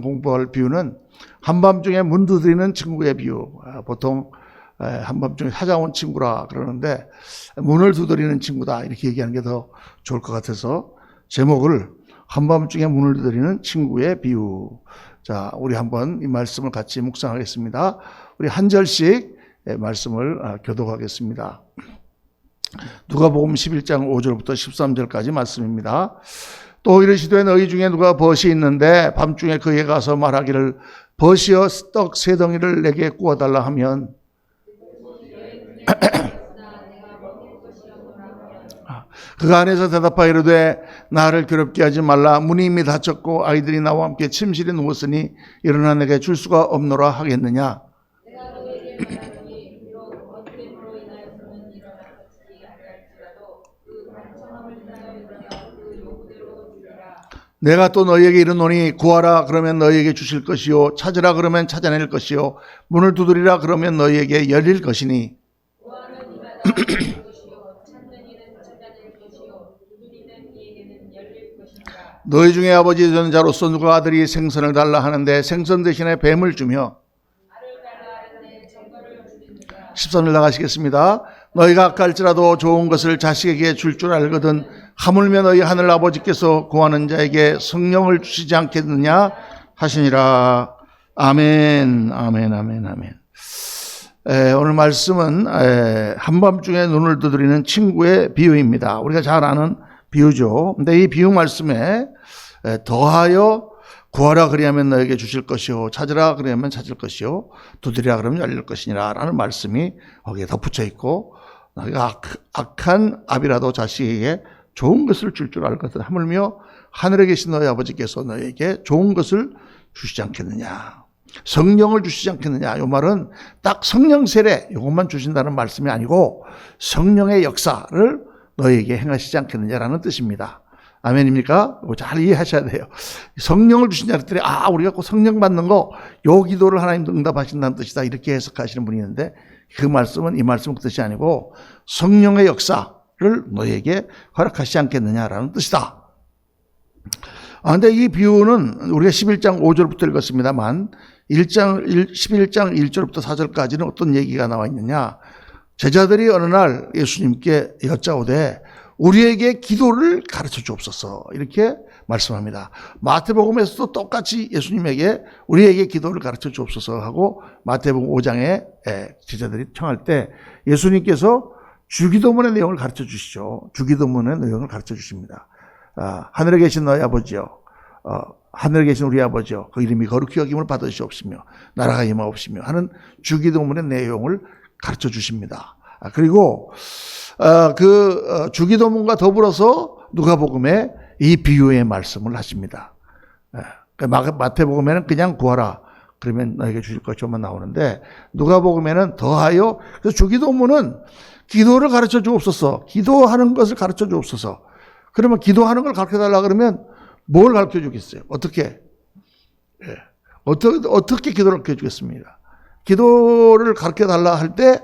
공부할 비유는 한밤중에 문 두드리는 친구의 비유. 보통 한밤중에 찾아온 친구라 그러는데 문을 두드리는 친구다 이렇게 얘기하는 게 더 좋을 것 같아서 제목을 한밤중에 문을 두드리는 친구의 비유. 자, 우리 한번 이 말씀을 같이 묵상하겠습니다. 우리 한 절씩 말씀을 교독하겠습니다. 누가복음 11장 5절부터 13절까지 말씀입니다. 또 이르시되 너희 중에 누가 벗이 있는데 밤중에 그에 가서 말하기를 벗이여 떡 세 덩이를 내게 구워달라 하면 그가 안에서 대답하여 이르되 나를 괴롭게 하지 말라. 문이 이미 닫혔고 아이들이 나와 함께 침실에 누웠으니 일어나 내게 줄 수가 없노라 하겠느냐. 내가 또 너희에게 이르노니 구하라 그러면 너희에게 주실 것이요 찾으라 그러면 찾아낼 것이요 문을 두드리라 그러면 너희에게 열릴 것이니 너희 중에 아버지 되는 자로서 누가 아들이 생선을 달라 하는데 생선 대신에 뱀을 주며 13절 나가시겠습니다. 너희가 아까할지라도 좋은 것을 자식에게 줄 줄 알거든 하물며 너희 하늘 아버지께서 구하는 자에게 성령을 주시지 않겠느냐 하시니라. 아멘, 아멘, 아멘, 아멘. 오늘 말씀은 한밤중에 눈을 두드리는 친구의 비유입니다. 우리가 잘 아는 비유죠. 근데 이 비유 말씀에 더하여 구하라 그리하면 너에게 주실 것이요 찾으라 그리하면 찾을 것이요 두드리라 그러면 열릴 것이니라 라는 말씀이 거기에 덧붙여 있고 너희가 악한 아비라도 자식에게 좋은 것을 줄 알거든 하물며 하늘에 계신 너희 아버지께서 너희에게 좋은 것을 주시지 않겠느냐. 성령을 주시지 않겠느냐. 이 말은 딱 성령 세례 이것만 주신다는 말씀이 아니고 성령의 역사를 너희에게 행하시지 않겠느냐라는 뜻입니다. 아멘입니까? 이거 잘 이해하셔야 돼요. 성령을 주신다 그랬더니 우리가 꼭 성령 받는 거 요 기도를 하나님 응답하신다는 뜻이다 이렇게 해석하시는 분이 있는데 그 말씀은 이 말씀은 그 뜻이 아니고 성령의 역사를 너희에게 허락하시지 않겠느냐라는 뜻이다. 근데 이 비유는 우리가 11장 5절부터 읽었습니다만 11장 1절부터 4절까지는 어떤 얘기가 나와 있느냐. 제자들이 어느 날 예수님께 여짜오되 우리에게 기도를 가르쳐 주옵소서 이렇게 말씀합니다. 마태복음에서도 똑같이 예수님에게 우리에게 기도를 가르쳐 주옵소서 하고 마태복음 5장에 제자들이 청할 때 예수님께서 주기도문의 내용을 가르쳐 주시죠. 주기도문의 내용을 가르쳐 주십니다. 하늘에 계신 너희 아버지여 하늘에 계신 우리 아버지여 그 이름이 거룩히 여김을 받으시옵시며 나라가 임하옵시며 하는 주기도문의 내용을 가르쳐 주십니다. 그리고 그 주기도문과 더불어서 누가복음에 이 비유의 말씀을 하십니다. 마태복음에는 그냥 구하라 그러면 너에게 주실 것이만 나오는데 누가복음에는 더하여 그래서 주기도문은 기도를 가르쳐 주옵소서 기도하는 것을 가르쳐 주옵소서. 그러면 기도하는 걸 가르쳐 달라 그러면 뭘 가르쳐 주겠어요? 어떻게? 어떻게 기도를 가르쳐 주겠습니까? 기도를 가르쳐 달라 할 때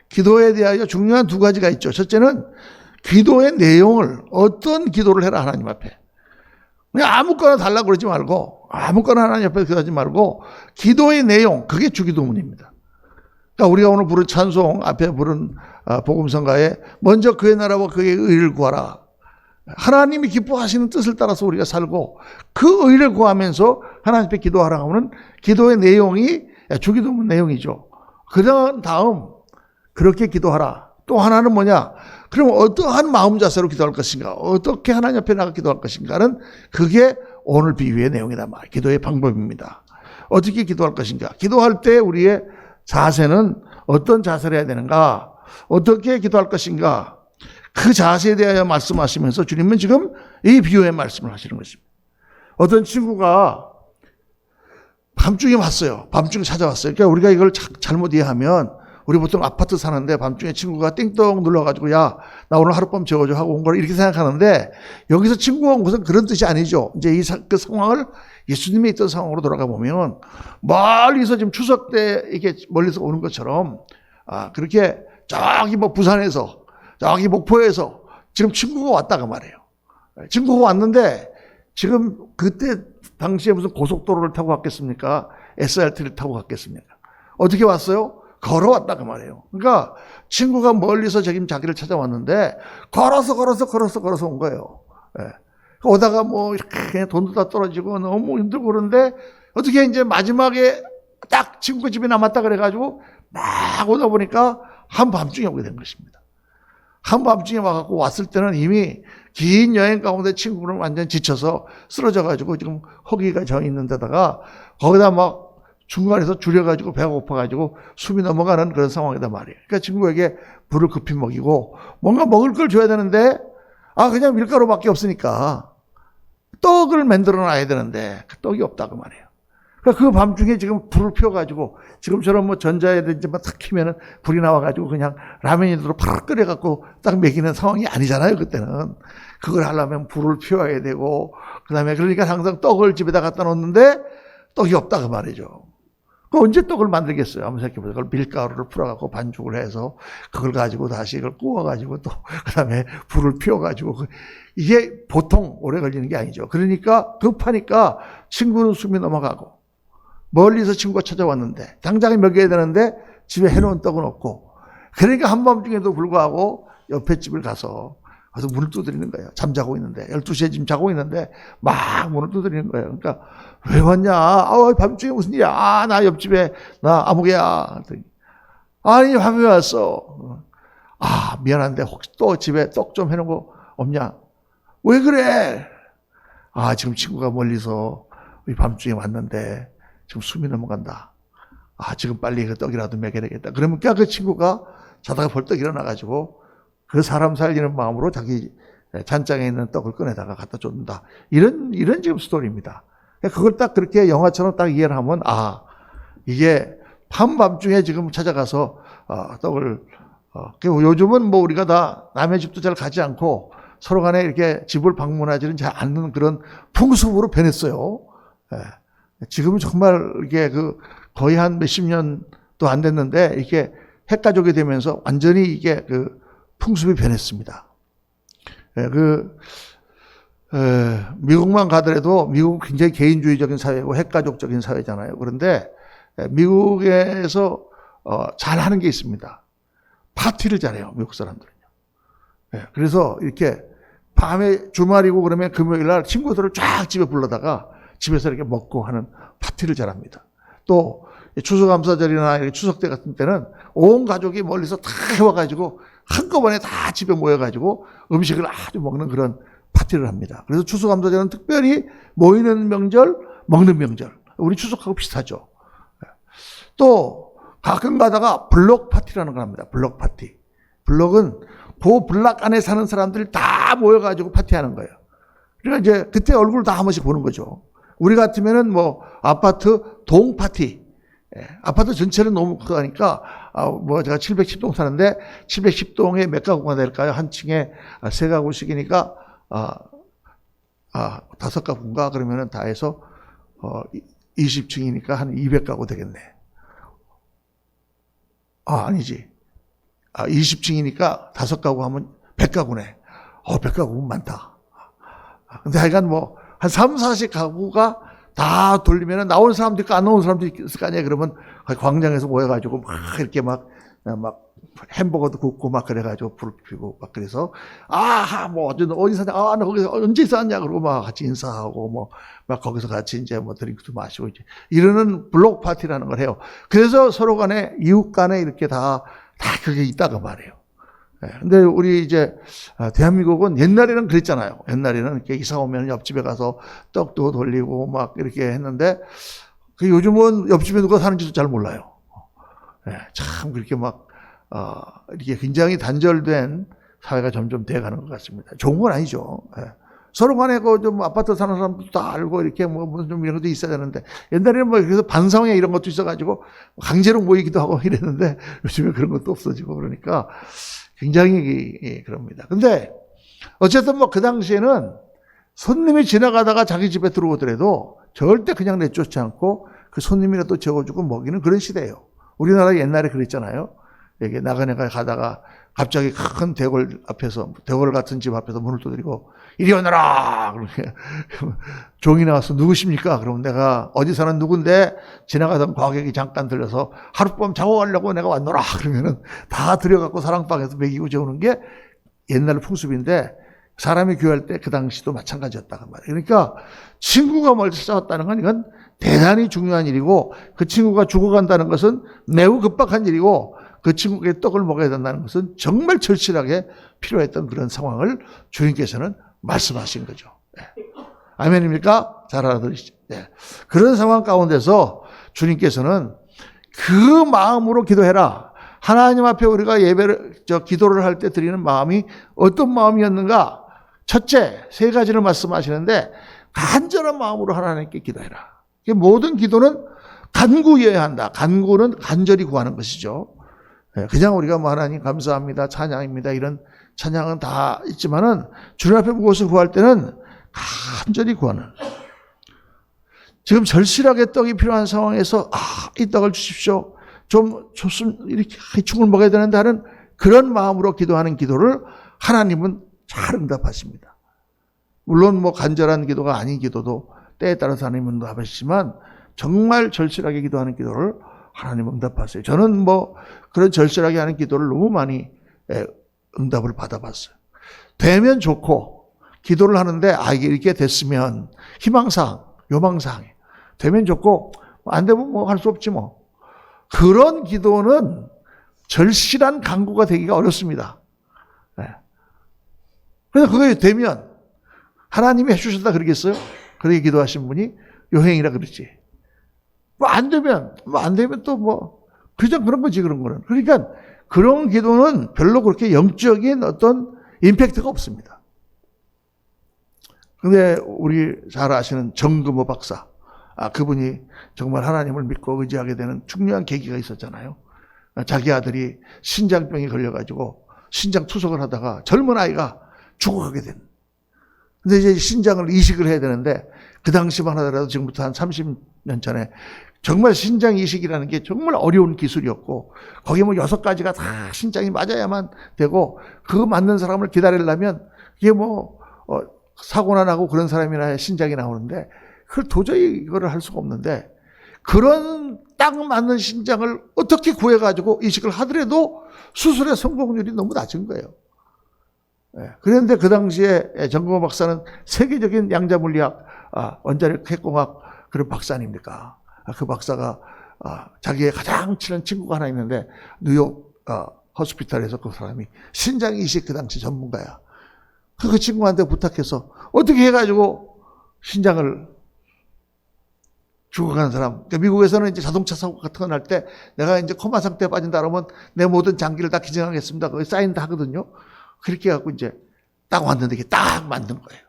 기도에 대하여 중요한 두 가지가 있죠. 첫째는 기도의 내용을 어떤 기도를 해라 하나님 앞에. 그냥 아무거나 달라고 그러지 말고 아무거나 하나님 앞에 기도하지 말고 기도의 내용 그게 주기도문입니다. 그러니까 우리가 오늘 부른 찬송 앞에 부른 복음성가에 먼저 그의 나라와 그의 의를 구하라. 하나님이 기뻐하시는 뜻을 따라서 우리가 살고 그 의를 구하면서 하나님 앞에 기도하라 하면 기도의 내용이 주기도문 내용이죠. 그 다음 그렇게 기도하라. 또 하나는 뭐냐? 그럼 어떠한 마음 자세로 기도할 것인가? 어떻게 하나님 앞에 나가 기도할 것인가는 그게 오늘 비유의 내용이다. 기도의 방법입니다. 어떻게 기도할 것인가? 기도할 때 우리의 자세는 어떤 자세를 해야 되는가? 어떻게 기도할 것인가? 그 자세에 대하여 말씀하시면서 주님은 지금 이 비유의 말씀을 하시는 것입니다. 어떤 친구가 밤중에 왔어요. 밤중에 찾아왔어요. 그러니까 우리가 이걸 잘못 이해하면 우리 보통 아파트 사는데 밤중에 친구가 띵동 눌러가지고 야, 나 오늘 하룻밤 재워줘 하고 온 걸 이렇게 생각하는데 여기서 친구가 온 것은 그런 뜻이 아니죠. 이제 그 상황을 예수님이 있던 상황으로 돌아가 보면 멀리서 지금 추석 때 이렇게 멀리서 오는 것처럼 그렇게 저기 부산에서 저기 목포에서 지금 친구가 왔다가 말이에요. 친구가 왔는데 지금 그때 당시에 무슨 고속도로를 타고 갔겠습니까? SRT를 타고 갔겠습니까? 어떻게 왔어요? 걸어왔다 그 말이에요. 그러니까 친구가 멀리서 자기를 찾아왔는데 걸어서 온 거예요. 예. 오다가 뭐 이렇게 돈도 다 떨어지고 너무 힘들고 그런데 어떻게 이제 마지막에 딱 친구 집에 남았다 그래가지고 막 오다 보니까 한밤중에 오게 된 것입니다. 한밤중에 와갖고 왔을 때는 이미 긴 여행 가운데 친구는 완전 지쳐서 쓰러져가지고 지금 허기가 져 있는 데다가 거기다 막 중간에서 줄여가지고 배가 고파가지고 숨이 넘어가는 그런 상황이다 말이에요. 그러니까 친구에게 불을 급히 먹이고 뭔가 먹을 걸 줘야 되는데 그냥 밀가루밖에 없으니까 떡을 만들어 놔야 되는데 그 떡이 없다고 말이에요. 그러니까 그 밤중에 지금 불을 피워가지고 지금처럼 뭐 전자에든지 탁 키면은 불이 나와가지고 그냥 라면으로 파락 끓여갖고 딱 먹이는 상황이 아니잖아요. 그때는 그걸 하려면 불을 피워야 되고 그다음에 그러니까 항상 떡을 집에다 갖다 놓는데 떡이 없다 그 말이죠. 그 언제 떡을 만들겠어요? 한번 생각해보세요. 그걸 밀가루를 풀어갖고 반죽을 해서 그걸 가지고 다시 이걸 구워가지고 또 그다음에 불을 피워가지고 이게 보통 오래 걸리는 게 아니죠. 그러니까 급하니까 친구는 숨이 넘어가고 멀리서 친구가 찾아왔는데 당장에 먹여야 되는데 집에 해놓은 떡은 없고 그러니까 한밤중에도 불구하고 옆에 집을 가서 문을 두드리는 거예요. 잠자고 있는데 12시에 지금 자고 있는데 막 문을 두드리는 거예요. 그러니까 왜 왔냐? 밤중에 무슨 일이야? 나 옆집에 나 아무개야. 아니 밤에 왔어. 미안한데 혹시 또 집에 떡 좀 해놓은 거 없냐? 왜 그래? 지금 친구가 멀리서 밤중에 왔는데 지금 숨이 넘어간다. 지금 빨리 그 떡이라도 먹여야 되겠다. 그러니까 그 친구가 자다가 벌떡 일어나가지고 그 사람 살리는 마음으로 자기 잔장에 있는 떡을 꺼내다가 갖다 줬다. 이런 지금 스토리입니다. 그걸 딱 그렇게 영화처럼 딱 이해를 하면 이게 밤중에 지금 찾아가서 떡을 요즘은 뭐 우리가 다 남의 집도 잘 가지 않고 서로 간에 이렇게 집을 방문하지는 잘 않는 그런 풍습으로 변했어요. 지금은 정말 이게 거의 한 몇십 년도 안 됐는데 이게 핵가족이 되면서 완전히 이게 풍습이 변했습니다. 미국만 가더라도 미국은 굉장히 개인주의적인 사회고 핵가족적인 사회잖아요. 그런데 미국에서 잘 하는 게 있습니다. 파티를 잘해요. 미국 사람들은요. 그래서 이렇게 밤에 주말이고 그러면 금요일 날 친구들을 쫙 집에 불러다가 집에서 이렇게 먹고 하는 파티를 잘합니다. 또 추수감사절이나 추석 때 같은 때는 온 가족이 멀리서 다 해와가지고 한꺼번에 다 집에 모여가지고 음식을 아주 먹는 그런 파티를 합니다. 그래서 추수감사절은 특별히 모이는 명절, 먹는 명절. 우리 추석하고 비슷하죠. 또 가끔 가다가 블록 파티라는 걸 합니다. 블록 파티. 블록은 그 블락 안에 사는 사람들이 다 모여가지고 파티하는 거예요. 그러니까 이제 그때 얼굴 다 한 번씩 보는 거죠. 우리 같으면은 뭐 아파트 동 파티. 아파트 전체는 너무 크다니까 제가 710동 사는데 710동에 몇 가구가 될까요? 한 층에 3가구씩이니까 5가구인가 그러면은 다 해서 20층이니까 한 200가구 되겠네. 아니지. 20층이니까 5가구 하면 100가구네. 100가구면 많다. 근데 하여간 한 3, 40가구가 다 돌리면 나온 사람도 있고 안 나온 사람도 있을 거 아니에요. 그러면 광장에서 모여가지고 막 이렇게 막 햄버거도 굽고 막 그래가지고 불 피고 막 그래서 어디 사냐? 나 거기서 언제 있었냐? 그러고 막 같이 인사하고 막 거기서 같이 이제 드링크도 마시고 이제 이러는 블록 파티라는 걸 해요. 그래서 서로 간에 이웃 간에 이렇게 다 그게 있다고 말해요. 근데 우리 이제 대한민국은 옛날에는 그랬잖아요. 옛날에는 이렇게 이사 오면 옆집에 가서 떡도 돌리고 막 이렇게 했는데 요즘은 옆집에 누가 사는지도 잘 몰라요. 참 그렇게 이렇게 굉장히 단절된 사회가 점점 돼가는 것 같습니다. 좋은 건 아니죠. 서로 간에 좀 아파트 사는 사람도 다 알고 이렇게 무슨 좀 이런 것도 있어야 되는데 옛날에는 그래서 반성회 이런 것도 있어가지고 강제로 모이기도 하고 이랬는데 요즘에 그런 것도 없어지고 그러니까 굉장히 그럽니다. 근데 어쨌든 그 당시에는 손님이 지나가다가 자기 집에 들어오더라도 절대 그냥 내쫓지 않고 그 손님이라도 재워주고 먹이는 그런 시대예요. 우리나라 옛날에 그랬잖아요. 이게 나그네가 가다가 갑자기 큰 대궐 앞에서, 대궐 같은 집 앞에서 문을 두드리고 이리 오너라! 그렇게 종이 나와서 누구십니까? 그러면 내가 어디 사는 누군데 지나가던 과객이 잠깐 들려서 하룻밤 자고 가려고 내가 왔노라! 그러면은 다 들여갖고 사랑방에서 먹이고 재우는 게 옛날 풍습인데 사람이 교회할 때 그 당시도 마찬가지였다고 말이에요. 그러니까 친구가 멀리 찾아왔다는 건 이건 대단히 중요한 일이고 그 친구가 죽어간다는 것은 매우 급박한 일이고 그 친구에게 떡을 먹어야 된다는 것은 정말 절실하게 필요했던 그런 상황을 주님께서는 말씀하신 거죠. 네. 아멘입니까? 잘 알아들으시죠? 네. 그런 상황 가운데서 주님께서는 그 마음으로 기도해라. 하나님 앞에 우리가 기도를 할 때 드리는 마음이 어떤 마음이었는가? 첫째, 세 가지를 말씀하시는데 간절한 마음으로 하나님께 기도해라. 모든 기도는 간구여야 한다. 간구는 간절히 구하는 것이죠. 그냥 우리가 뭐 하나님 감사합니다, 찬양입니다 이런 찬양은 다 있지만은 주님 앞에 무엇을 구할 때는 간절히 구하는. 지금 절실하게 떡이 필요한 상황에서 이 떡을 주십시오. 좀 이렇게 죽을 먹어야 되는데 하는 그런 마음으로 기도하는 기도를 하나님은 잘 응답하십니다. 물론 뭐 간절한 기도가 아닌 기도도 때에 따라서 하나님은 응답하시지만 정말 절실하게 기도하는 기도를 하나님은 응답하세요. 저는 뭐 그런 절실하게 하는 기도를 너무 많이 응답을 받아봤어요. 되면 좋고 기도를 하는데 이게 이렇게 됐으면 희망사항, 요망사항이에요. 되면 좋고 안 되면 뭐 할 수 없지 뭐. 그런 기도는 절실한 간구가 되기가 어렵습니다. 그래서 그게 되면 하나님이 해주셨다 그러겠어요? 그렇게 기도하신 분이 요행이라 그러지. 안 되면 또 그냥 그런 거지, 그런 거는. 그러니까 그런 기도는 별로 그렇게 영적인 어떤 임팩트가 없습니다. 근데 우리 잘 아시는 정금호 박사. 그분이 정말 하나님을 믿고 의지하게 되는 중요한 계기가 있었잖아요. 자기 아들이 신장병이 걸려가지고 신장 투석을 하다가 젊은 아이가 죽어가게 된. 근데 이제 신장을 이식을 해야 되는데 그 당시만 하더라도 지금부터 한 30년 전에 정말 신장 이식이라는 게 정말 어려운 기술이었고 거기 뭐 6가지가 다 신장이 맞아야만 되고 그 맞는 사람을 기다리려면 이게 사고나 나고 그런 사람이나 신장이 나오는데 그걸 도저히 이거를 할 수가 없는데 그런 딱 맞는 신장을 어떻게 구해가지고 이식을 하더라도 수술의 성공률이 너무 낮은 거예요. 그런데 그 당시에 정금호 박사는 세계적인 양자물리학, 원자력 핵공학 그런 박사 아닙니까? 그 박사가 자기의 가장 친한 친구가 하나 있는데 뉴욕 호스피탈에서 그 사람이 신장 이식 그 당시 전문가야. 그 친구한테 부탁해서 어떻게 해가지고 신장을 죽어가는 사람. 그러니까 미국에서는 이제 자동차 사고 같은 거 날 때 내가 이제 코마 상태에 빠진다 그러면 내 모든 장기를 다 기증하겠습니다. 거기 사인 다 하거든요. 그렇게 해갖고 이제 딱 왔는데 이게 딱 맞는 거예요.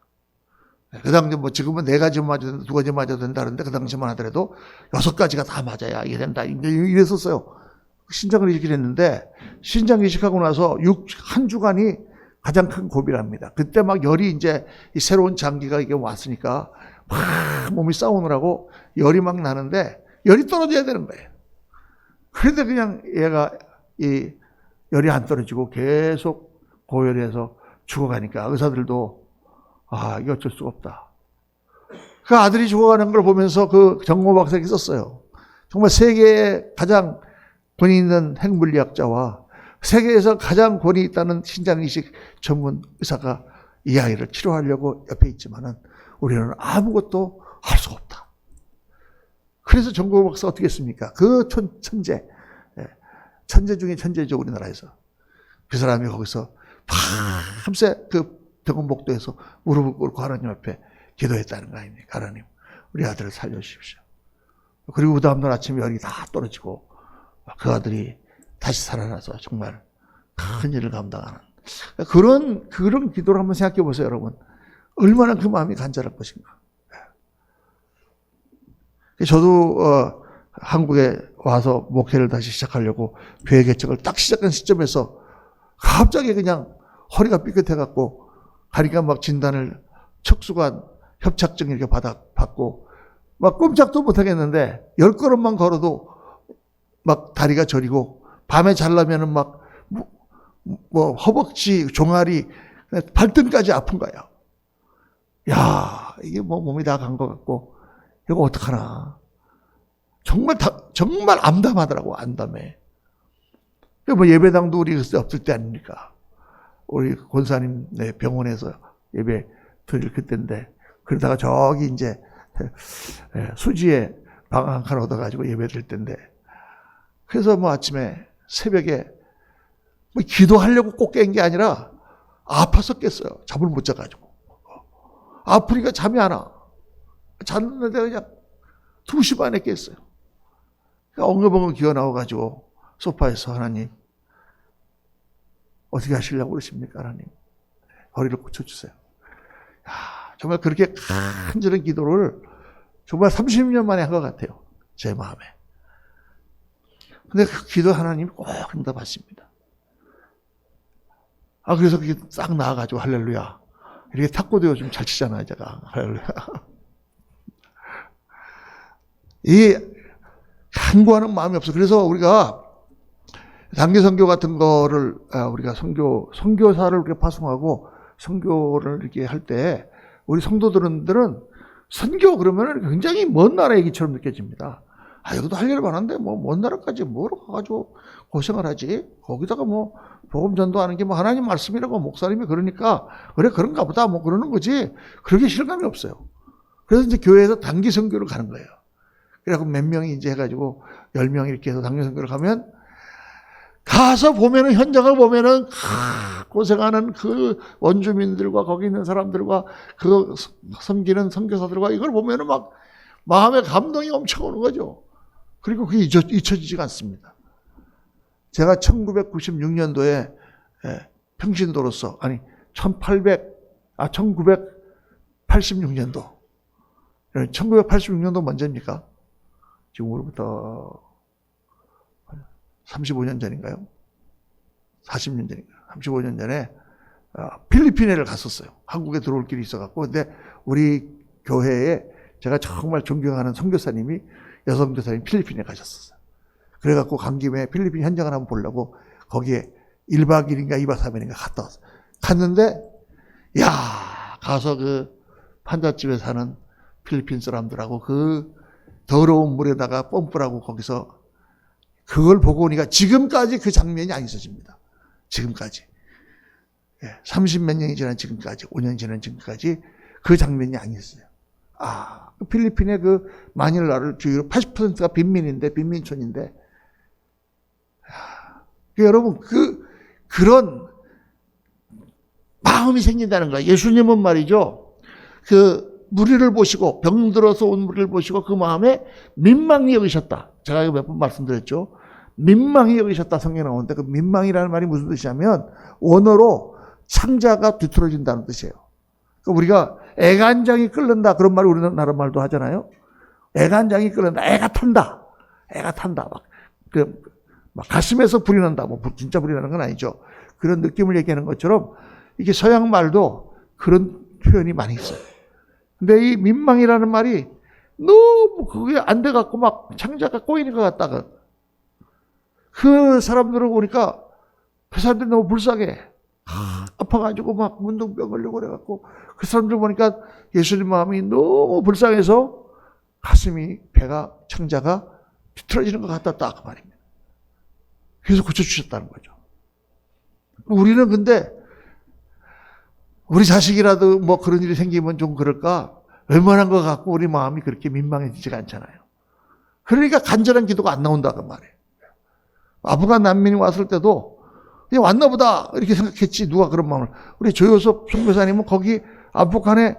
그 당시 지금은 4가지 맞아도 2가지 맞아도 된다는데 그 당시만 하더라도 6가지가 다 맞아야 이게 된다. 이랬었어요. 신장을 이식했는데 신장 이식하고 나서 한 주간이 가장 큰 고비랍니다. 그때 막 열이 이제 이 새로운 장기가 이게 왔으니까 막 몸이 싸우느라고 열이 막 나는데 열이 떨어져야 되는 거예요. 그런데 그냥 얘가 이 열이 안 떨어지고 계속 고열해서 죽어가니까 의사들도 이게 어쩔 수가 없다. 그 아들이 죽어가는 걸 보면서 그 정금호 박사가 있었어요. 정말 세계에 가장 권위 있는 핵물리학자와 세계에서 가장 권위 있다는 신장이식 전문 의사가 이 아이를 치료하려고 옆에 있지만은 우리는 아무것도 할 수가 없다. 그래서 정금호 박사가 어떻게 했습니까? 그 천재, 천재 중에 천재죠, 우리나라에서. 그 사람이 거기서 밤새 그 병원 복도에서 무릎을 꿇고 하나님 앞에 기도했다는 거 아닙니까? 하나님, 우리 아들을 살려주십시오. 그리고 그 다음날 아침에 열이 다 떨어지고 그 아들이 다시 살아나서 정말 큰 일을 감당하는 그런 기도를 한번 생각해 보세요, 여러분. 얼마나 그 마음이 간절할 것인가. 저도 한국에 와서 목회를 다시 시작하려고 교회 개척을 딱 시작한 시점에서 갑자기 그냥 허리가 삐끗해갖고 가니까 막 진단을 척수관 협착증 이렇게 받고 막 꼼짝도 못하겠는데 10걸음만 걸어도 막 다리가 저리고 밤에 자려면은 막, 허벅지, 종아리, 발등까지 아픈 거예요. 야, 이게 뭐 몸이 다 간 것 같고, 이거 어떡하나. 정말 암담하더라고, 암담해. 뭐 예배당도 우리 없을 때 아닙니까? 우리 권사님 병원에서 예배 드릴 그때인데, 그러다가 저기 이제 수지에 방 한 칸 얻어가지고 예배 드릴 때인데, 그래서 뭐 아침에 새벽에 뭐 기도하려고 꼭 깬 게 아니라 아파서 깼어요. 잠을 못 자가지고. 아프니까 잠이 안 와. 잤는데 그냥 2시 반에 깼어요. 엉엉엉 기어 나와가지고 소파에서 하나님 어떻게 하시려고 그러십니까 하나님. 허리를 고쳐주세요. 야, 정말 그렇게 간절한 기도를 정말 30년 만에 한 것 같아요. 제 마음에. 근데 그 기도 하나님이 꼭 응답하십니다. 그래서 그게 싹 나와가지고 할렐루야. 이렇게 탁구도 요즘 잘 치잖아요, 제가. 할렐루야. 이 간구하는 마음이 없어. 그래서 우리가 단기 선교 같은 거를 우리가 선교사를 우리가 파송하고 선교를 이렇게 할 때 우리 성도들은 선교 그러면 굉장히 먼 나라 얘기처럼 느껴집니다. 여기도 할 일 많은데 먼 나라까지 뭐로 가가지고 고생을 하지? 거기다가 복음 전도하는 게 하나님 말씀이라고 목사님이 그러니까 그래 그런가 보다 그러는 거지. 그렇게 실감이 없어요. 그래서 이제 교회에서 단기 선교를 가는 거예요. 그래갖고 몇 명이 이제 해가지고 10명 이렇게 해서 단기 선교를 가면 가서 보면은 현장을 보면은 고생하는 그 원주민들과 거기 있는 사람들과 그 섬기는 선교사들과 이걸 보면은 막 마음에 감동이 엄청 오는 거죠. 그리고 그게 잊혀지지가 않습니다. 제가 1996년도에 평신도로서 1986년도 1986년도 언제입니까? 지금으로부터 35년 전인가요? 40년 전인가요? 35년 전에 필리핀에를 갔었어요. 한국에 들어올 길이 있어갖고. 근데 우리 교회에 제가 정말 존경하는 선교사님이 여성 교사님 필리핀에 가셨었어요. 그래갖고 간 김에 필리핀 현장을 한번 보려고 거기에 1박 2일인가 2박 3일인가 갔다 왔어요. 갔는데 가서 그 판잣집에 사는 필리핀 사람들하고 그 더러운 물에다가 펌프라고 거기서 그걸 보고 오니까 지금까지 그 장면이 안 잊어집니다. 지금까지. 30몇 년이 지난 지금까지, 5년 지난 지금까지 그 장면이 안 잊어요. 필리핀의 그 마닐라를 주위로 80%가 빈민인데, 빈민촌인데, 여러분, 그런 마음이 생긴다는 거예요. 예수님은 말이죠. 그 무리를 보시고, 병들어서 온 무리를 보시고 그 마음에 민망히 여기셨다. 제가 이거 몇 번 말씀드렸죠. 민망히 여기셨다 성경에 나오는데 그 민망이라는 말이 무슨 뜻이냐면 원어로 창자가 뒤틀어진다는 뜻이에요. 그러니까 우리가 애간장이 끓는다 그런 말 우리나라 말도 하잖아요. 애간장이 끓는다. 애가 탄다. 막 가슴에서 불이 난다. 진짜 불이 나는 건 아니죠. 그런 느낌을 얘기하는 것처럼 이게 서양 말도 그런 표현이 많이 있어요. 근데 이 민망이라는 말이 너무 그게 안 돼갖고 막 창자가 꼬이는 것 같다가 그 사람들을 보니까 그 사람들이 너무 불쌍해. 아파가지고 막 문둥병 걸리고 그래갖고 그 사람들 보니까 예수님 마음이 너무 불쌍해서 가슴이 배가 창자가 뒤틀어지는 것 같았다 그 말입니다. 그래서 고쳐주셨다는 거죠. 우리는 근데 우리 자식이라도 그런 일이 생기면 좀 그럴까? 웬만한 거 갖고 우리 마음이 그렇게 민망해지지가 않잖아요. 그러니까 간절한 기도가 안 나온다고 말이에요. 아프간 난민이 왔을 때도 그냥 왔나 보다 이렇게 생각했지 누가 그런 마음을. 우리 조효섭 선교사님은 거기 아프간에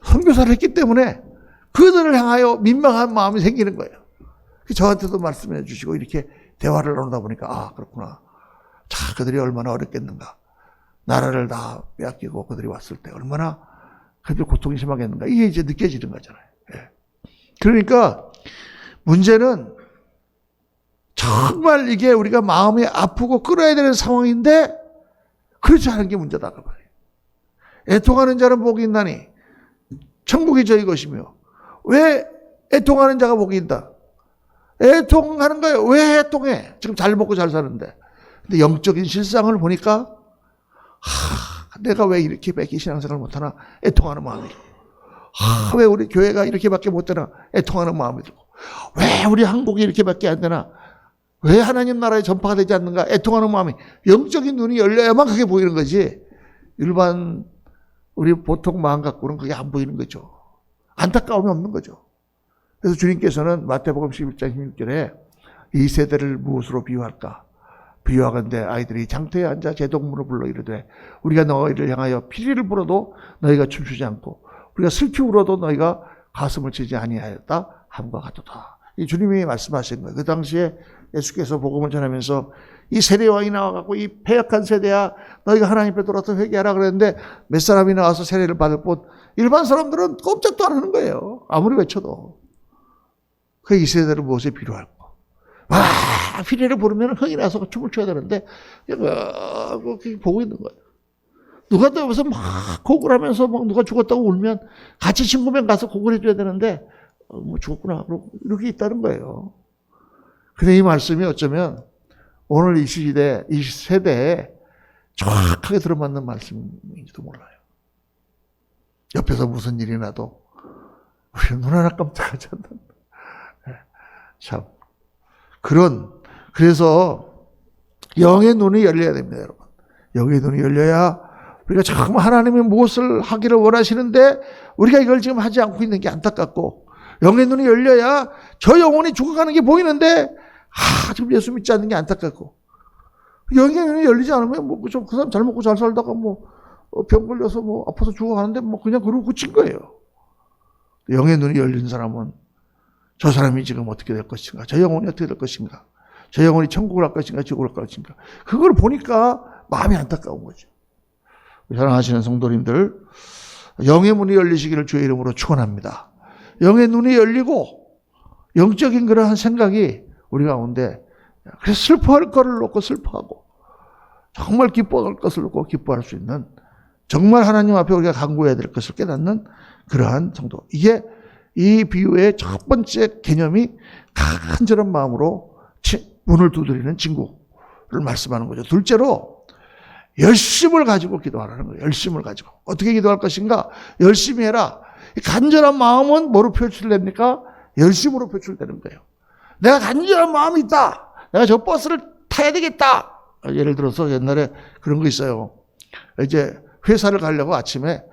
선교사를 했기 때문에 그들을 향하여 민망한 마음이 생기는 거예요. 저한테도 말씀해 주시고 이렇게 대화를 나누다 보니까 그렇구나. 자, 그들이 얼마나 어렵겠는가. 나라를 다 빼앗기고 그들이 왔을 때 얼마나 그들 고통이 심하겠는가. 이게 이제 느껴지는 거잖아요. 그러니까 문제는 정말 이게 우리가 마음이 아프고 끌어야 되는 상황인데 그렇지 않은 게 문제다 그 말이에요. 애통하는 자는 복이 있나니 천국이 저희 것이며 왜 애통하는 자가 복이 있다? 애통하는 거예요. 왜 애통해? 지금 잘 먹고 잘 사는데. 근데 영적인 실상을 보니까 내가 왜 이렇게 뺏기 신앙생활을 못하나 애통하는 마음이 들고, 왜 우리 교회가 이렇게밖에 못 되나 애통하는 마음이 들고, 왜 우리 한국이 이렇게밖에 안 되나, 왜 하나님 나라에 전파가 되지 않는가 애통하는 마음이, 영적인 눈이 열려야만 그게 보이는 거지, 일반 우리 보통 마음 갖고는 그게 안 보이는 거죠. 안타까움이 없는 거죠. 그래서 주님께서는 마태복음 11장 16절에 이 세대를 무엇으로 비유할까? 비유하건대 아이들이 장터에 앉아 제동물을 불러 이르되 우리가 너희를 향하여 피리를 불어도 너희가 춤추지 않고 우리가 슬피 울어도 너희가 가슴을 치지 아니하였다 함과 같도다. 이 주님이 말씀하신 거예요. 그 당시에 예수께서 복음을 전하면서 이 세례왕이 나와갖고 이 패역한 세대야 너희가 하나님 앞에 돌아서 회개하라 그랬는데 몇 사람이 나와서 세례를 받을 뿐 일반 사람들은 꼼짝도 안 하는 거예요. 아무리 외쳐도. 그 이 세대를 무엇에 필요할까? 와, 피리를 부르면 흥이 나서 춤을 춰야 되는데 보고 있는 거예요. 누가 또 여기서 막 곡을 하면서 막 누가 죽었다고 울면 같이 친구면 가서 곡을 해줘야 되는데 뭐 죽었구나 이렇게 있다는 거예요. 근데 이 말씀이 어쩌면 오늘 이 시대, 이 세대에 정확하게 들어맞는 말씀인지도 몰라요. 옆에서 무슨 일이 나도 우리 눈 하나 깜짝하지 않는다. 참. 그래서 영의 눈이 열려야 됩니다, 여러분. 영의 눈이 열려야 우리가 정말 하나님이 무엇을 하기를 원하시는데 우리가 이걸 지금 하지 않고 있는 게 안타깝고, 영의 눈이 열려야 저 영혼이 죽어가는 게 보이는데 지금 예수 믿지 않는 게 안타깝고, 영의 눈이 열리지 않으면 뭐 좀 그 사람 잘 먹고 잘 살다가 뭐 병 걸려서 뭐 아파서 죽어가는데 뭐 그냥 그러고 그친 거예요. 영의 눈이 열린 사람은 저 사람이 지금 어떻게 될 것인가? 저 영혼이 어떻게 될 것인가? 저 영혼이 천국을 갈 것인가? 지옥을 갈 것인가? 그걸 보니까 마음이 안타까운 거죠. 사랑하시는 성도님들, 영의 문이 열리시기를 주의 이름으로 축원합니다. 영의 눈이 열리고 영적인 그러한 생각이 우리 가운데, 그래서 슬퍼할 것을 놓고 슬퍼하고 정말 기뻐할 것을 놓고 기뻐할 수 있는, 정말 하나님 앞에 우리가 간구해야 될 것을 깨닫는 그러한 성도. 이게 이 비유의 첫 번째 개념이 간절한 마음으로 문을 두드리는 친구를 말씀하는 거죠. 둘째로 열심을 가지고 기도하라는 거예요. 열심을 가지고. 어떻게 기도할 것인가? 열심히 해라. 간절한 마음은 뭐로 표출됩니까? 열심으로 표출되는 거예요. 내가 간절한 마음이 있다. 내가 저 버스를 타야 되겠다. 예를 들어서 옛날에 그런 거 있어요. 이제 회사를 가려고 아침에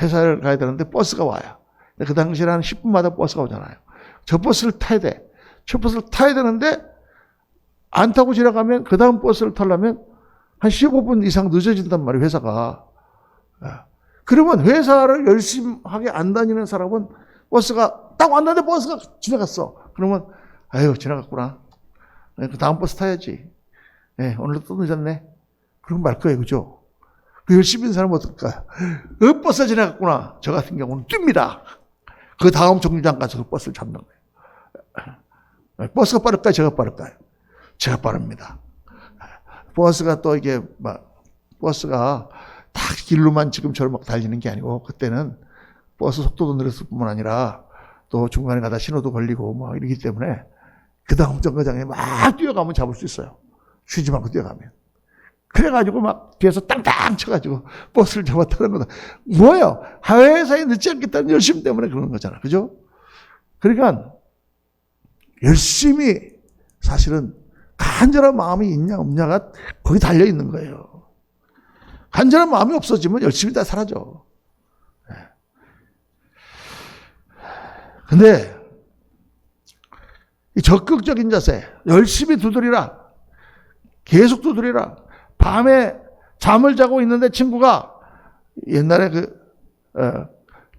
회사를 가야 되는데 버스가 와요. 그 당시에는 한 10분마다 버스가 오잖아요. 저 버스를 타야 돼. 저 버스를 타야 되는데 안 타고 지나가면 그 다음 버스를 타려면 한 15분 이상 늦어진단 말이에요, 회사가. 그러면 회사를 열심히 하게 안 다니는 사람은 버스가 딱 왔는데 버스가 지나갔어. 그러면 아유 지나갔구나. 그 다음 버스 타야지. 오늘도 또 늦었네. 그러고 말 거예요, 그죠? 그 열심히 있는 사람은 어떨까요? 버스가 지나갔구나. 저 같은 경우는 뜁니다. 그 다음 정류장 가서 그 버스를 잡는 거예요. 버스가 빠를까요? 제가 빠를까요? 제가 빠릅니다. 버스가 또 이게 버스가 다 길로만 지금처럼 막 달리는 게 아니고, 그때는 버스 속도도 늘었을 뿐만 아니라 또 중간에 가다 신호도 걸리고 뭐 이러기 때문에 그 다음 정거장에 막 뛰어가면 잡을 수 있어요. 쉬지 말고 뛰어가면. 그래가지고 막 뒤에서 땅땅 쳐가지고 버스를 잡아 타는 거다. 뭐예요? 회사에 늦지 않겠다는 열심 때문에 그런 거잖아. 그죠? 그러니까 열심히, 사실은 간절한 마음이 있냐 없냐가 거기 달려 있는 거예요. 간절한 마음이 없어지면 열심히 다 사라져. 근데 이 적극적인 자세, 열심히 두드리라. 계속 두드리라. 밤에 잠을 자고 있는데 친구가 옛날에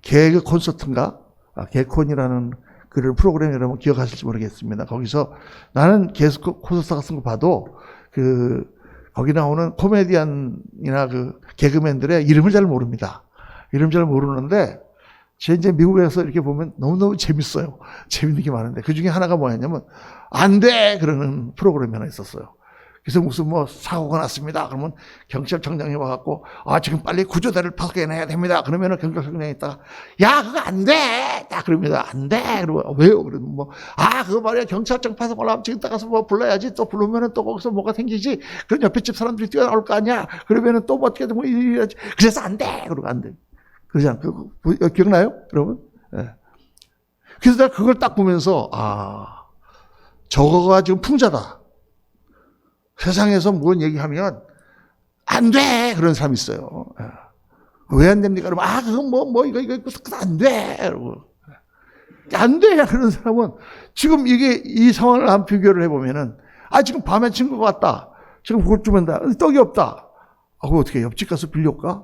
개그 콘서트인가? 개콘이라는 그런 프로그램 여러분 기억하실지 모르겠습니다. 거기서 나는 계속 콘서트 같은 거 봐도 거기 나오는 코미디언이나 개그맨들의 이름을 잘 모릅니다. 이름 잘 모르는데 이제 미국에서 이렇게 보면 너무너무 재밌어요. 재밌는 게 많은데 그 중에 하나가 뭐였냐면 안 돼! 그러는 프로그램이 하나 있었어요. 그래서 무슨 뭐 사고가 났습니다. 그러면 경찰청장이 와갖고 지금 빨리 구조대를 파견해야 됩니다. 그러면은 경찰청장이 있다가 야 그거 안 돼. 딱 그럽니다. 안 돼. 그러고 왜요? 그러면 뭐 그거 말이야 경찰청 파서 올라가면 지금 가서 뭐 불러야지. 또 부르면은 또 거기서 뭐가 생기지. 그럼 옆에 집 사람들이 뛰어나올 거 아니야. 그러면은 또 뭐 어떻게든 뭐 이래야지. 그래서 안 돼. 그러고 안 돼. 그러잖아. 기억나요? 여러분? 예. 그래서 내가 그걸 딱 보면서 저거가 지금 풍자다. 세상에서 뭔 얘기하면 안 돼! 그런 사람이 있어요. 왜 안 됩니까? 그러면 그건 이거 안 돼! 그러고. 안 돼! 그런 사람은 지금 이 상황을 한번 비교를 해보면은 지금 밤에 친구가 왔다. 지금 그걸 주면 다 떡이 없다. 그거 어떻게 옆집 가서 빌려올까?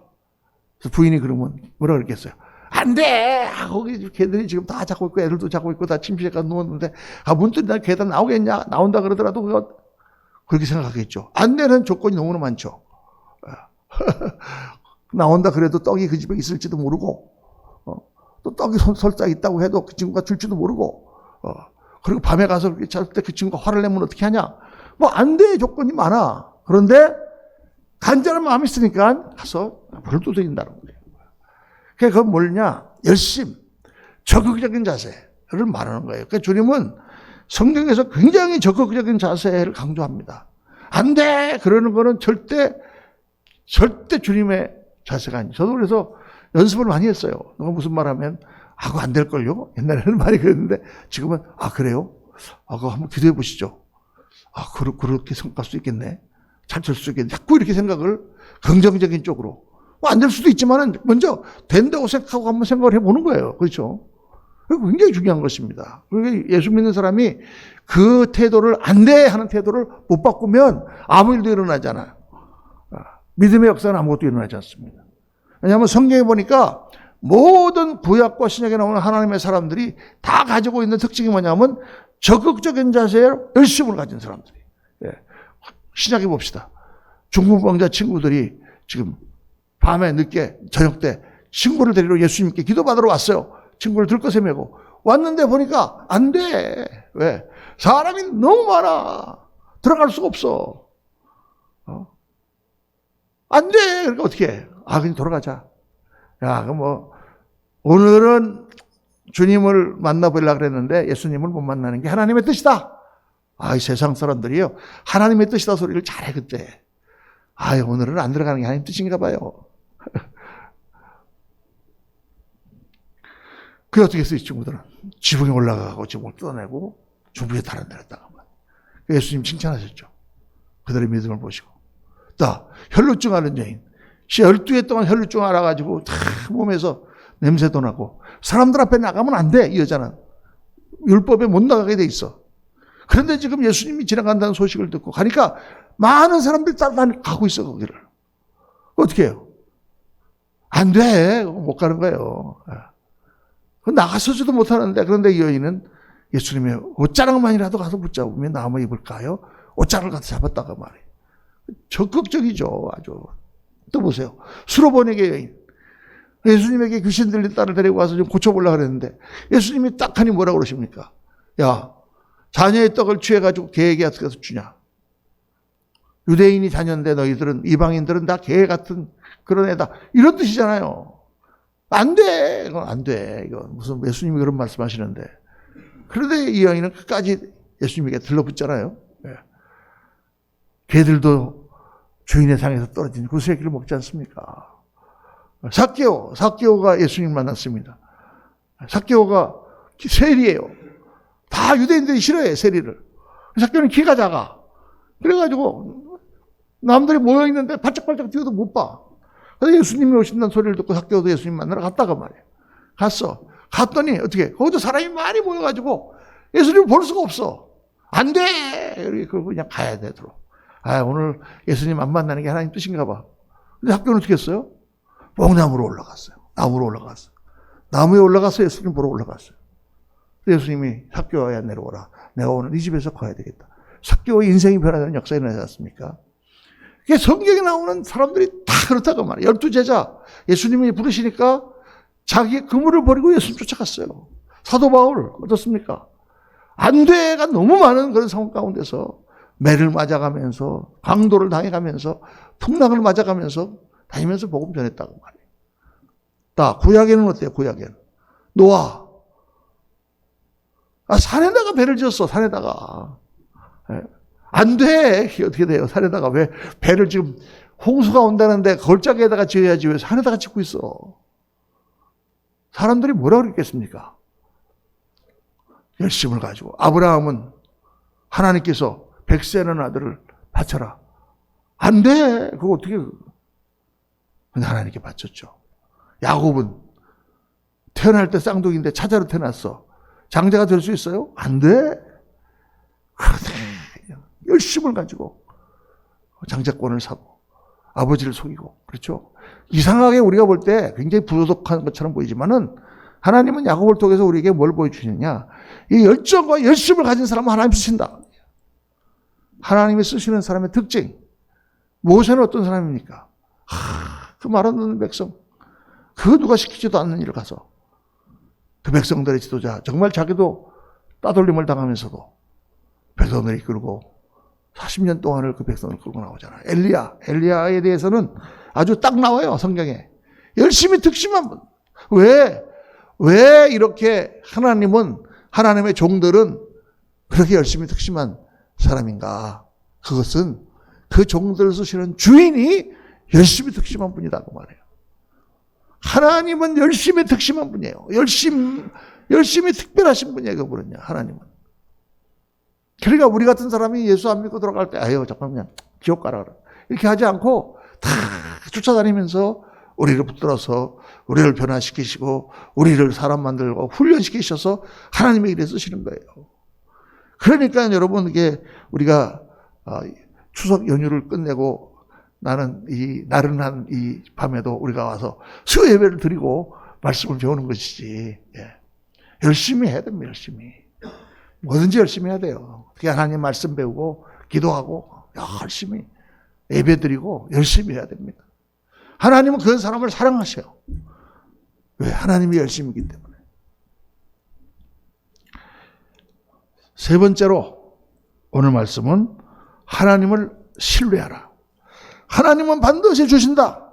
그래서 부인이 그러면 뭐라 그랬겠어요? 안 돼! 거기 걔들이 지금 다 자고 있고 애들도 자고 있고 다 침실에 가서 누웠는데 문득 나 계단 나오겠냐? 나온다 그러더라도 그거 그렇게 생각하겠죠. 안 되는 조건이 너무나 많죠. 나온다 그래도 떡이 그 집에 있을지도 모르고 또 떡이 설사 있다고 해도 그 친구가 줄지도 모르고 그리고 밤에 가서 잘 때 그 친구가 화를 내면 어떻게 하냐. 뭐 안 돼 조건이 많아. 그런데 간절한 마음이 있으니까 가서 불을 두드린다는 거예요. 그게 뭐냐? 열심, 적극적인 자세를 말하는 거예요. 그러니까 주님은 성경에서 굉장히 적극적인 자세를 강조합니다. 안 돼! 그러는 거는 절대 주님의 자세가 아니에요. 저도 그래서 연습을 많이 했어요. 누가 무슨 말 하면, 그거 안 될걸요? 옛날에는 많이 그랬는데, 지금은, 그래요? 그거 한번 기도해 보시죠. 그렇게 생각할 수 있겠네. 잘 될 수 있겠네. 자꾸 이렇게 생각을 긍정적인 쪽으로. 안 될 수도 있지만은, 먼저 된다고 생각하고 한번 생각을 해 보는 거예요. 그렇죠? 굉장히 중요한 것입니다. 그러니까 예수 믿는 사람이 그 태도를 안 돼 하는 태도를 못 바꾸면 아무 일도 일어나지 않아요. 믿음의 역사는 아무것도 일어나지 않습니다. 왜냐하면 성경에 보니까 모든 구약과 신약에 나오는 하나님의 사람들이 다 가지고 있는 특징이 뭐냐면 적극적인 자세에 열심을 가진 사람들이. 신약에 봅시다. 중풍병자 친구들이 지금 밤에 늦게 저녁 때 친구를 데리러 예수님께 기도받으러 왔어요. 친구를 들것에 메고 왔는데 보니까 안 돼. 왜? 사람이 너무 많아. 들어갈 수가 없어. 안 돼. 그러니까 어떻게 해? 그냥 돌아가자. 그럼 오늘은 주님을 만나보려고 그랬는데 예수님을 못 만나는 게 하나님의 뜻이다. 이 세상 사람들이요. 하나님의 뜻이다 소리를 잘해, 그때. 오늘은 안 들어가는 게 하나님 뜻인가 봐요. 그게 어떻게 했어요, 이 친구들은? 지붕에 올라가고 지붕을 뜯어내고 중부에 달아내렸다가. 예수님 칭찬하셨죠. 그들의 믿음을 보시고. 또, 혈루증 앓은 여인. 12해 동안 혈루증 앓아가지고 다 몸에서 냄새도 나고. 사람들 앞에 나가면 안 돼, 이 여자는. 율법에 못 나가게 돼 있어. 그런데 지금 예수님이 지나간다는 소식을 듣고 가니까 많은 사람들이 따라가고 있어, 거기를. 어떻게 해요? 안 돼. 못 가는 거예요. 나가서지도 못하는데, 그런데 이 여인은 예수님의 옷자락만이라도 가서 붙잡으면 나무 입을까요? 옷자락을 가서 잡았다가 말이에요. 적극적이죠, 아주. 또 보세요. 수로보내게 여인. 예수님에게 귀신 들린 딸을 데리고 와서 좀 고쳐보려고 그랬는데, 예수님이 딱 하니 뭐라고 그러십니까? 야, 자녀의 떡을 취해가지고 개에게 어떻게 해서 주냐? 유대인이 자녀인데 너희들은, 이방인들은 다 개 같은 그런 애다. 이런 뜻이잖아요. 안 돼. 이건 안 돼. 이건 무슨 예수님이 그런 말씀 하시는데. 그런데 이 여인은 끝까지 예수님에게 들러붙잖아요. 개들도 주인의 상에서 떨어진 구새끼를 먹지 않습니까? 삭개오가 예수님 만났습니다. 삭개오가 세리예요. 다 유대인들이 싫어해, 세리를. 삭개오는 키가 작아. 그래가지고 남들이 모여있는데 발짝발짝 뛰어도 못 봐. 그래서 예수님이 오신다는 소리를 듣고 삭개오도 예수님 만나러 갔다가 말이에요. 갔어. 갔더니 어떻게? 거기도 사람이 많이 모여가지고 예수님을 볼 수가 없어. 안 돼! 그리고 그냥 가야 되도록. 오늘 예수님 안 만나는 게 하나님 뜻인가 봐. 근데 삭개오는 어떻게 했어요? 뽕나무로 올라갔어요. 나무로 올라갔어요. 나무에 올라가서 예수님 보러 올라갔어요. 예수님이 삭개오야 내려오라. 내가 오늘 이 집에서 거야 되겠다. 삭개오의 인생이 변화되는 역사가 일어나지 않습니까? 성경에 나오는 사람들이 다 그렇다고 말이에요. 12제자. 예수님이 부르시니까 자기의 그물을 버리고 예수님 쫓아갔어요. 사도 바울 어떻습니까? 안 돼가 너무 많은 그런 상황 가운데서 매를 맞아가면서 강도를 당해가면서 풍랑을 맞아가면서 다니면서 복음 전했다고 말해요. 자, 구약에는 어때요? 구약에는 노아 산에다가 배를 지었어. 산에다가. 안 돼. 어떻게 돼요? 산에다가 왜 배를 지금 홍수가 온다는데 걸작에다가 지어야지 왜 산에다가 짓고 있어? 사람들이 뭐라 그랬겠습니까? 열심을 가지고 아브라함은 하나님께서 100세라는 아들을 바쳐라. 안 돼. 그거 어떻게. 근데 하나님께 바쳤죠. 야곱은 태어날 때 쌍둥이인데 차자로 태어났어. 장자가 될 수 있어요? 안 돼. 그런데 열심을 가지고 장자권을 사고 아버지를 속이고 그렇죠. 이상하게 우리가 볼 때 굉장히 부도덕한 것처럼 보이지만은 하나님은 야곱을 통해서 우리에게 뭘 보여주시느냐. 이 열정과 열심을 가진 사람은 하나님 쓰신다. 하나님이 쓰시는 사람의 특징. 모세는 어떤 사람입니까? 그 말 안 듣는 백성. 그 누가 시키지도 않는 일을 가서 그 백성들의 지도자. 정말 자기도 따돌림을 당하면서도 백성들을 이끌고 40년 동안을 그 백성을 끌고 나오잖아요. 엘리야에 대해서는 아주 딱 나와요. 성경에. 열심히 득심한 분. 왜 이렇게 하나님의 종들은 그렇게 열심히 득심한 사람인가? 그것은 그 종들을 쓰시는 주인이 열심히 득심한 분이라고 말해요. 하나님은 열심히 득심한 분이에요. 열심히 특별하신 분이에요. 그분은요. 하나님은. 그러니까 우리 같은 사람이 예수 안 믿고 들어갈 때 아유 잠깐만 지옥 가라 이렇게 하지 않고 다 쫓아다니면서 우리를 붙들어서 우리를 변화시키시고 우리를 사람 만들고 훈련시키셔서 하나님의 일에 쓰시는 거예요. 그러니까 여러분 이게 우리가 추석 연휴를 끝내고 나는 이 나른한 이 밤에도 우리가 와서 수요 예배를 드리고 말씀을 배우는 것이지. 예. 열심히 해야 됩니다. 열심히. 뭐든지 열심히 해야 돼요. 어떻게 하나님 말씀 배우고 기도하고 열심히 예배 드리고 열심히 해야 됩니다. 하나님은 그런 사람을 사랑하셔요. 왜? 하나님이 열심이기 때문에. 세 번째로 오늘 말씀은 하나님을 신뢰하라. 하나님은 반드시 주신다.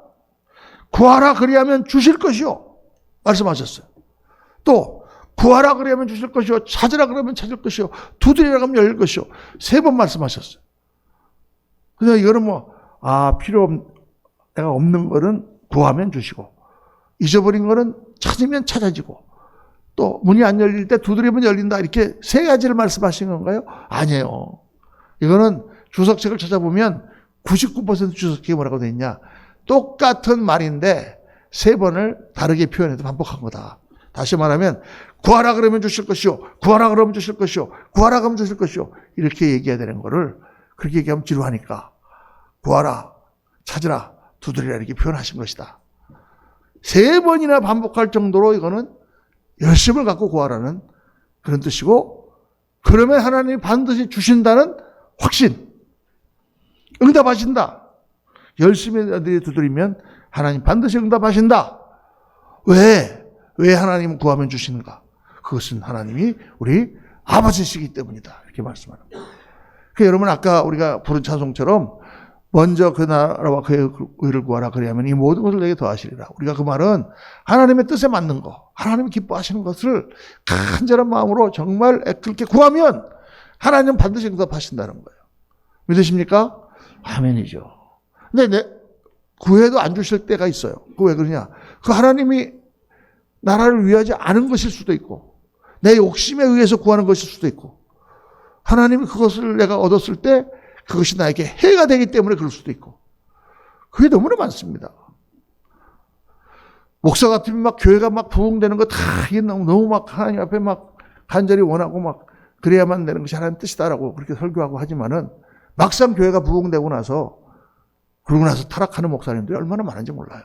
구하라 그리하면 주실 것이요. 말씀하셨어요. 또 구하라 그러면 주실 것이요. 찾으라 그러면 찾을 것이요. 두드리라 그러면 열릴 것이요. 3번 말씀하셨어요. 근데 이거는 내가 없는 거는 구하면 주시고, 잊어버린 거는 찾으면 찾아지고, 또 문이 안 열릴 때 두드리면 열린다. 이렇게 3가지를 말씀하신 건가요? 아니에요. 이거는 주석책을 찾아보면 99% 주석책에 뭐라고 되어 있냐. 똑같은 말인데 3번을 다르게 표현해서 반복한 거다. 다시 말하면 구하라 그러면 주실 것이요. 구하라 그러면 주실 것이요. 구하라 그러면 주실 것이요. 이렇게 얘기해야 되는 거를 그렇게 얘기하면 지루하니까 구하라, 찾으라, 두드리라 이렇게 표현하신 것이다. 3번이나 반복할 정도로 이거는 열심을 갖고 구하라는 그런 뜻이고, 그러면 하나님이 반드시 주신다는 확신, 응답하신다. 열심히 두드리면 하나님 반드시 응답하신다. 왜 하나님은 구하면 주시는가? 그것은 하나님이 우리 아버지시기 때문이다. 이렇게 말씀하는 거예요. 그러니까 여러분 아까 우리가 부른 찬송처럼 먼저 그 나라와 그의 의를 구하라 그리하면 이 모든 것을 내게 더하시리라. 우리가 그 말은 하나님의 뜻에 맞는 거, 하나님이 기뻐하시는 것을 간절한 마음으로 정말 그렇게 구하면 하나님은 반드시 응답하신다는 거예요. 믿으십니까? 아멘이죠. 근데 구해도 안 주실 때가 있어요. 그 왜 그러냐? 그 하나님이 나라를 위하지 않은 것일 수도 있고 내 욕심에 의해서 구하는 것일 수도 있고 하나님이 그것을 내가 얻었을 때 그것이 나에게 해가 되기 때문에 그럴 수도 있고 그게 너무나 많습니다. 목사 같으면 막 교회가 막 부흥되는 거 다 이게 너무 막 하나님 앞에 막 간절히 원하고 막 그래야만 되는 것이 하나님 뜻이다라고 그렇게 설교하고 하지만은 막상 교회가 부흥되고 나서 그러고 나서 타락하는 목사님들이 얼마나 많은지 몰라요.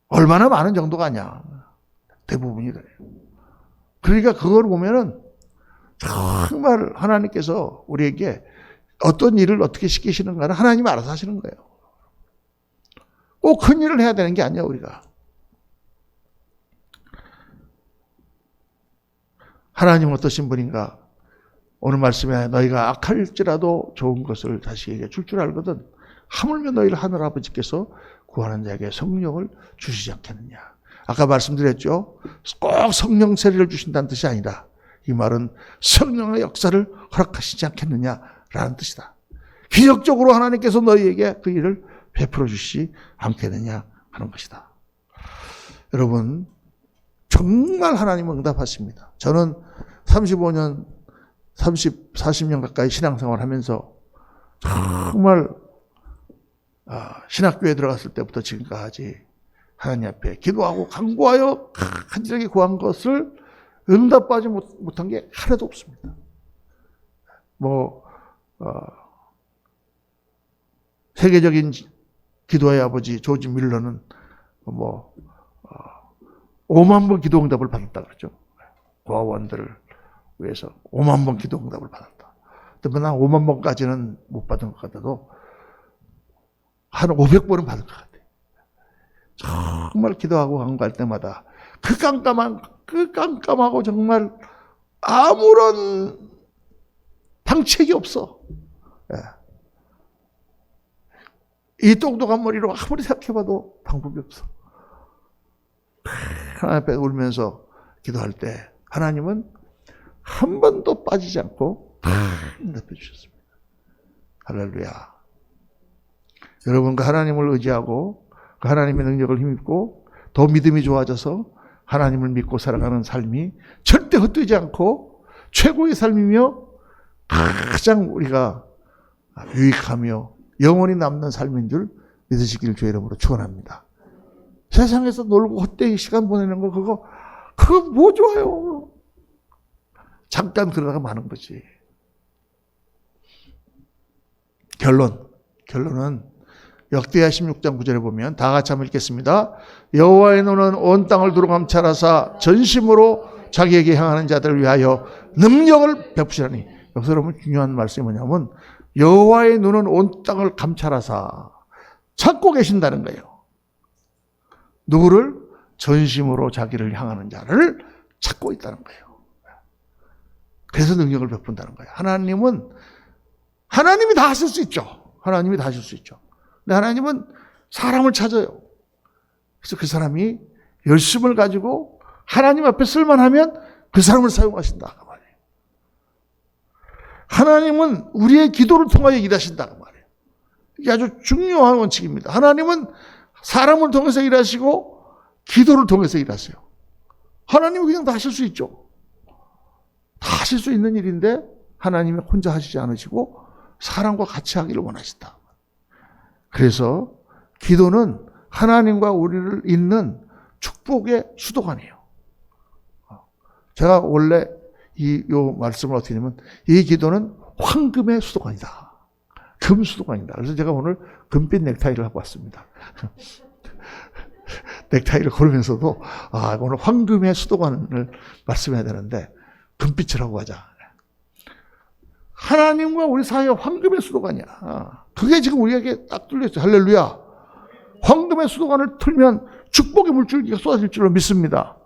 얼마나 많은 정도가 아니야. 대부분이 그래요. 그러니까 그걸 보면은 정말 하나님께서 우리에게 어떤 일을 어떻게 시키시는가는 하나님이 알아서 하시는 거예요. 꼭 큰 일을 해야 되는 게 아니야, 우리가. 하나님은 어떠신 분인가? 오늘 말씀에 너희가 악할지라도 좋은 것을 자식에게 줄 줄 알거든 하물며 너희를 하늘 아버지께서 구하는 자에게 성령을 주시지 않겠느냐. 아까 말씀드렸죠. 꼭 성령 세례를 주신다는 뜻이 아니라 이 말은 성령의 역사를 허락하시지 않겠느냐라는 뜻이다. 기적적으로 하나님께서 너희에게 그 일을 베풀어 주시지 않겠느냐 하는 것이다. 여러분 정말 하나님은 응답하십니다. 저는 35년, 40년 가까이 신앙생활을 하면서 정말 신학교에 들어갔을 때부터 지금까지 하나님 앞에 기도하고 간구하여 간절하게 구한 것을 응답받지 못한 게 하나도 없습니다. 세계적인 기도의 아버지 조지 밀러는 5만 번 기도 응답을 받았다 그러죠. 고아원들을 위해서 5만 번 기도 응답을 받았다. 근데 난 5만 번까지는 못 받은 것 같아도 한 500번은 받은 것 같아요. 정말 기도하고 간구할 때마다 그 깜깜하고 정말 아무런 방책이 없어. 이 똑똑한 머리로 아무리 생각해봐도 방법이 없어. 하나님 앞에 울면서 기도할 때 하나님은 한 번도 빠지지 않고 응답해 주셨습니다. 할렐루야. 여러분 그 하나님을 의지하고 그 하나님의 능력을 힘입고 더 믿음이 좋아져서 하나님을 믿고 살아가는 삶이 절대 헛되지 않고 최고의 삶이며 가장 우리가 유익하며 영원히 남는 삶인 줄 믿으시기를 주의 이름으로 축원합니다. 세상에서 놀고 헛되이 시간 보내는 거 그거 뭐 좋아요. 잠깐 그러다가 마는 거지. 결론은 역대하 16장 9절에 보면 다 같이 한번 읽겠습니다. 여호와의 눈은 온 땅을 두루 감찰하사 전심으로 자기에게 향하는 자들을 위하여 능력을 베푸시라니. 여기서 여러분 중요한 말씀이 뭐냐면 여호와의 눈은 온 땅을 감찰하사 찾고 계신다는 거예요. 누구를? 전심으로 자기를 향하는 자를 찾고 있다는 거예요. 그래서 능력을 베푼다는 거예요. 하나님이 다 하실 수 있죠. 하나님이 다 하실 수 있죠. 근데 하나님은 사람을 찾아요. 그래서 그 사람이 열심을 가지고 하나님 앞에 쓸만하면 그 사람을 사용하신다. 그 말이에요. 하나님은 우리의 기도를 통하여 일하신다. 그 말이에요. 이게 아주 중요한 원칙입니다. 하나님은 사람을 통해서 일하시고 기도를 통해서 일하세요. 하나님은 그냥 다 하실 수 있죠. 다 하실 수 있는 일인데 하나님이 혼자 하시지 않으시고 사람과 같이 하기를 원하신다. 그래서 기도는 하나님과 우리를 잇는 축복의 수도관이에요. 제가 원래 요 말씀을 어떻게 하냐면 이 기도는 황금의 수도관이다. 금 수도관이다. 그래서 제가 오늘 금빛 넥타이를 하고 왔습니다. 넥타이를 고르면서도 오늘 황금의 수도관을 말씀해야 되는데 금빛을 하고 가자. 하나님과 우리 사이에 황금의 수도관이야. 그게 지금 우리에게 딱 뚫려있어요. 할렐루야. 황금의 수도관을 틀면 축복의 물줄기가 쏟아질 줄로 믿습니다.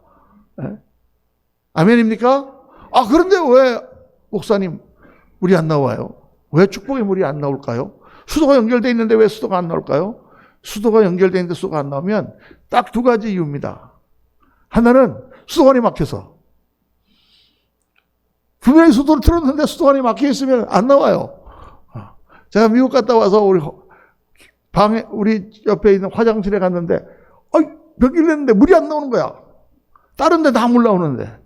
아멘입니까? 그런데 왜 목사님 물이 안 나와요? 왜 축복의 물이 안 나올까요? 수도가 연결되어 있는데 왜 수도가 안 나올까요? 수도가 연결되어 있는데 수도가 안 나오면 딱 두 가지 이유입니다. 하나는 수도관이 막혀서. 분명히 수도를 틀었는데 수도관이 막혀 있으면 안 나와요. 제가 미국 갔다 와서 우리 옆에 있는 화장실에 갔는데, 변기를 냈는데 물이 안 나오는 거야. 다른 데 다 물 나오는데.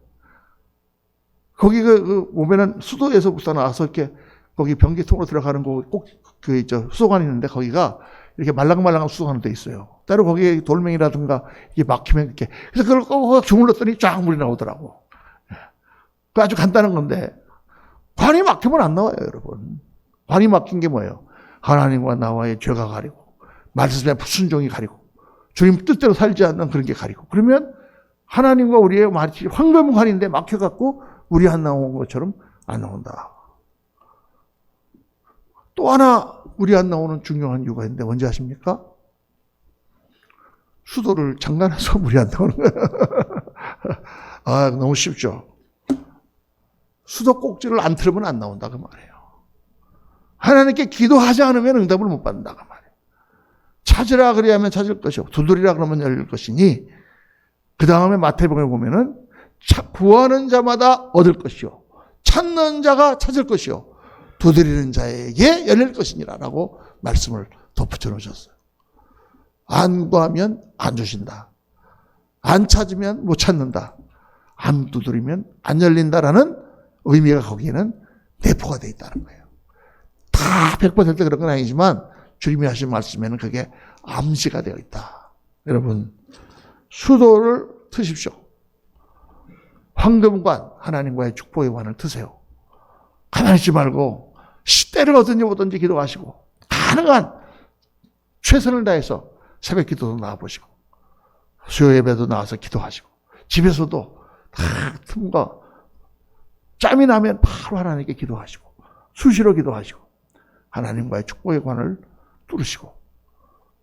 거기 보면은 수도에서 부터 나와서 이렇게 거기 변기통으로 들어가는 거 꼭 수도관이 있는데 거기가 이렇게 말랑말랑한 수도관으로 돼 있어요. 따로 거기에 돌멩이라든가 이게 막히면 이렇게. 그래서 그걸 꼭 주물렀더니 쫙 물이 나오더라고. 그 아주 간단한 건데 관이 막히면 안 나와요, 여러분. 관이 막힌 게 뭐예요? 하나님과 나와의 죄가 가리고 말씀의 순종이 가리고 주님 뜻대로 살지 않는 그런 게 가리고 그러면 하나님과 우리의 마치 황금관인데 막혀갖고 물이 안 나온 것처럼 안 나온다. 또 하나 물이 안 나오는 중요한 이유가 있는데 뭔지 아십니까? 수도를 장난해서 물이 안 나오는 거예요. 너무 쉽죠. 수도꼭지를 안 틀으면 안 나온다 그 말이에요. 하나님께 기도하지 않으면 응답을 못 받는다 그 말이에요. 찾으라 그리하면 찾을 것이요 두드리라 그러면 열릴 것이니 그 다음에 마태복음에 보면은 구하는 자마다 얻을 것이요 찾는 자가 찾을 것이요 두드리는 자에게 열릴 것이니라 라고 말씀을 덧붙여 놓으셨어요. 안 구하면 안 주신다. 안 찾으면 못 찾는다. 안 두드리면 안 열린다라는 의미가 거기에는 내포가 되어 있다는 거예요. 다 100% 그런 건 아니지만 주님이 하신 말씀에는 그게 암시가 되어 있다. 여러분 수도를 트십시오. 황금관 하나님과의 축복의 관을 트세요. 가만히 있지 말고 때를 얻든지 보든지 기도하시고 가능한 최선을 다해서 새벽 기도도 나와보시고 수요 예배도 나와서 기도하시고 집에서도 다 틈과 짬이 나면 바로 하나님께 기도하시고 수시로 기도하시고 하나님과의 축복의 관을 뚫으시고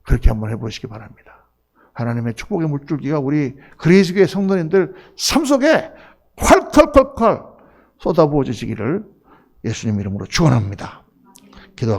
그렇게 한번 해보시기 바랍니다. 하나님의 축복의 물줄기가 우리 그리스도의 성도님들 삶 속에 콸콸콸콸 쏟아부어 주시기를 예수님 이름으로 축원합니다. 기도하겠습니다.